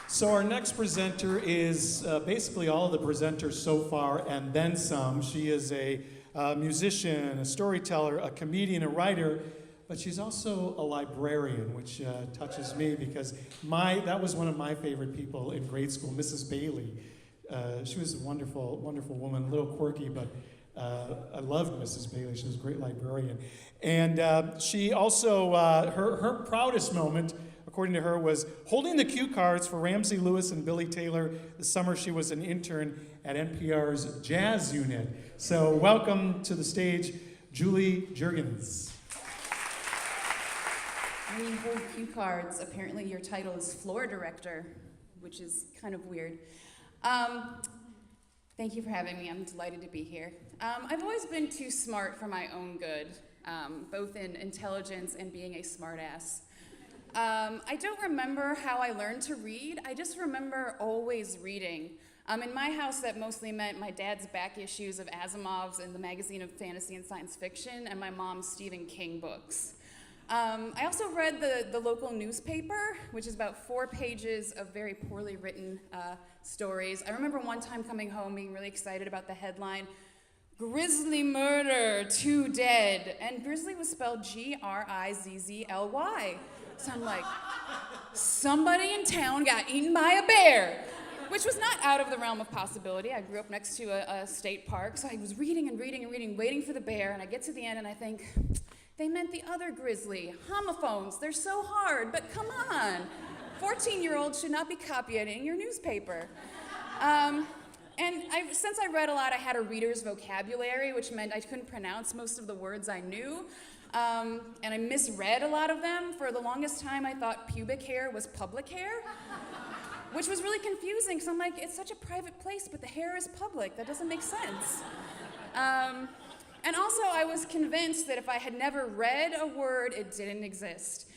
So our next presenter is basically all of the presenters so far and then some. She is a musician, a storyteller, a comedian, a writer, but she's also a librarian, which touches me because that was one of my favorite people in grade school, Mrs. Bailey. She was a wonderful, wonderful woman, a little quirky, but I loved Mrs. Bailey. She was a great librarian. And she also, her proudest moment, according to her, was holding the cue cards for Ramsey Lewis and Billy Taylor the summer she was an intern at NPR's Jazz Unit. So welcome to the stage, Julie Jurgens. When you hold cue cards, apparently your title is floor director, which is kind of weird. Thank you for having me. I'm delighted to be here. I've always been too smart for my own good, both in intelligence and being a smartass. I don't remember how I learned to read. I just remember always reading. In my house, that mostly meant my dad's back issues of Asimov's and the Magazine of Fantasy and Science Fiction, and my mom's Stephen King books. I also read the local newspaper, which is about 4 pages of very poorly written stories. I remember one time coming home being really excited about the headline, "Grisly Murder, 2 Dead," and Grizzly was spelled Grizzly. So I'm like, somebody in town got eaten by a bear, which was not out of the realm of possibility. I grew up next to a state park, so I was reading and reading and reading, waiting for the bear, and I get to the end and I think, they meant the other grizzly, homophones. They're so hard, but come on. 14-year-olds should not be copying your newspaper. Since I read a lot, I had a reader's vocabulary, which meant I couldn't pronounce most of the words I knew. And I misread a lot of them. For the longest time, I thought pubic hair was public hair, which was really confusing, because I'm like, it's such a private place, but the hair is public. That doesn't make sense. And also, I was convinced that if I had never read a word, it didn't exist.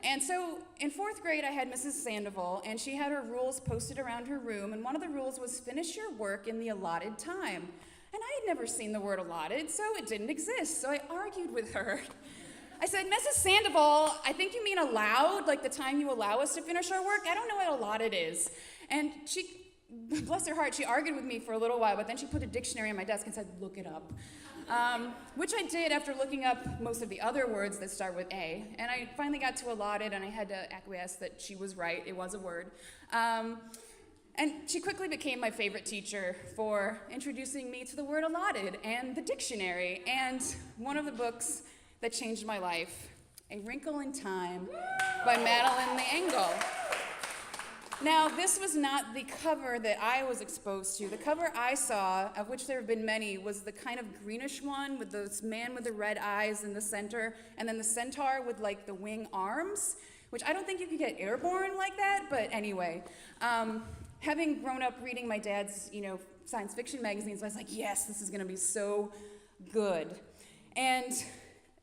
And so in 4th grade, I had Mrs. Sandoval, and she had her rules posted around her room, and one of the rules was finish your work in the allotted time. And I had never seen the word allotted, so it didn't exist. So I argued with her. I said, Mrs. Sandoval, I think you mean allowed, like the time you allow us to finish our work? I don't know what allotted is. And she, bless her heart, she argued with me for a little while, but then she put a dictionary on my desk and said, look it up. Which I did after looking up most of the other words that start with A. And I finally got to allotted, and I had to acquiesce that she was right. It was a word. And she quickly became my favorite teacher for introducing me to the word allotted and the dictionary and one of the books that changed my life, A Wrinkle in Time by Madeline L'Engle. Now, this was not the cover that I was exposed to. The cover I saw, of which there have been many, was the kind of greenish one with this man with the red eyes in the center, and then the centaur with like the wing arms, which I don't think you could get airborne like that, but anyway. Having grown up reading my dad's, science fiction magazines, I was like, yes, this is gonna be so good. And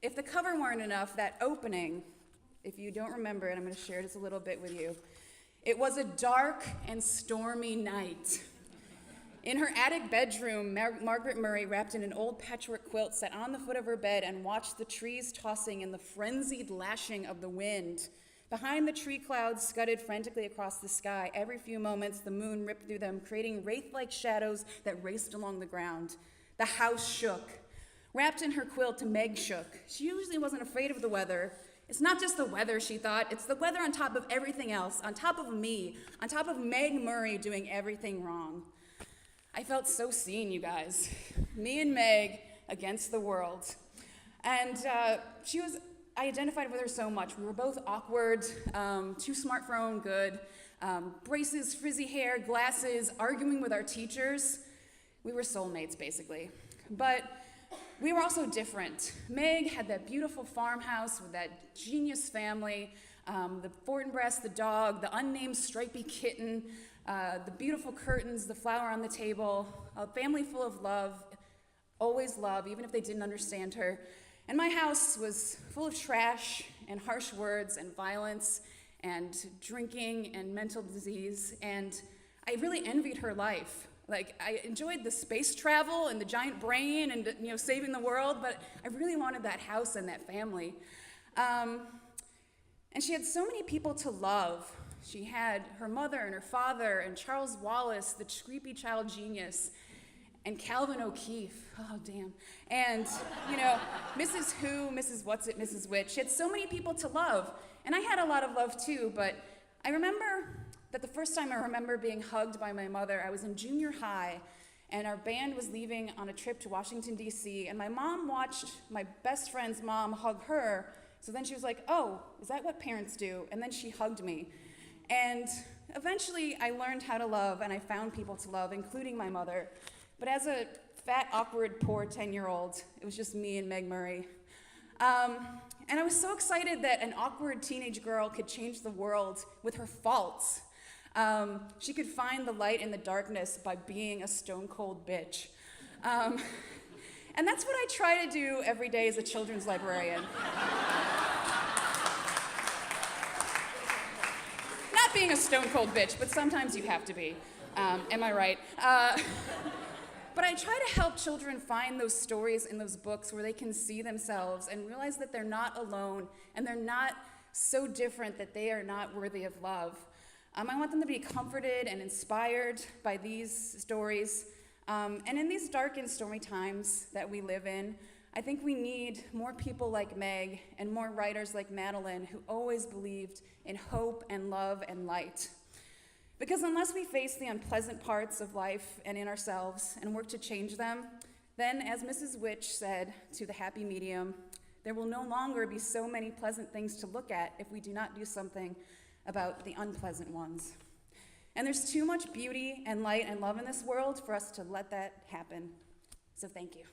if the cover weren't enough, that opening, if you don't remember it, I'm gonna share just a little bit with you. It was a dark and stormy night. In her attic bedroom, Margaret Murray, wrapped in an old patchwork quilt, sat on the foot of her bed and watched the trees tossing in the frenzied lashing of the wind. Behind the tree clouds scudded frantically across the sky. Every few moments, the moon ripped through them, creating wraith-like shadows that raced along the ground. The house shook. Wrapped in her quilt, Meg shook. She usually wasn't afraid of the weather. It's not just the weather, she thought. It's the weather on top of everything else, on top of me, on top of Meg Murray doing everything wrong. I felt so seen, you guys. Me and Meg against the world. And I identified with her so much. We were both awkward, too smart for our own good, braces, frizzy hair, glasses, arguing with our teachers. We were soulmates, basically. But we were also different. Meg had that beautiful farmhouse with that genius family, the Fortinbras, the dog, the unnamed stripy kitten, the beautiful curtains, the flower on the table, a family full of love, always love, even if they didn't understand her. And my house was full of trash and harsh words and violence and drinking and mental disease, and I really envied her life. Like, I enjoyed the space travel and the giant brain and, saving the world, but I really wanted that house and that family. And she had so many people to love. She had her mother and her father and Charles Wallace, the creepy child genius, and Calvin O'Keefe, oh damn, and Mrs. Who, Mrs. What's It, Mrs. Which. She had so many people to love, and I had a lot of love too, but I remember that the first time I remember being hugged by my mother, I was in junior high, and our band was leaving on a trip to Washington, D.C., and my mom watched my best friend's mom hug her, so then she was like, oh, is that what parents do? And then she hugged me. And eventually I learned how to love, and I found people to love, including my mother. But as a fat, awkward, poor 10-year-old, it was just me and Meg Murray. And I was so excited that an awkward teenage girl could change the world with her faults. She could find the light in the darkness by being a stone-cold bitch. And that's what I try to do every day as a children's librarian. Not being a stone-cold bitch, but sometimes you have to be. Am I right? But I try to help children find those stories in those books where they can see themselves and realize that they're not alone and they're not so different that they are not worthy of love. I want them to be comforted and inspired by these stories. And in these dark and stormy times that we live in, I think we need more people like Meg and more writers like Madeline who always believed in hope and love and light. Because unless we face the unpleasant parts of life and in ourselves and work to change them, then, as Mrs. Witch said to the happy medium, there will no longer be so many pleasant things to look at if we do not do something about the unpleasant ones. And there's too much beauty and light and love in this world for us to let that happen. So thank you.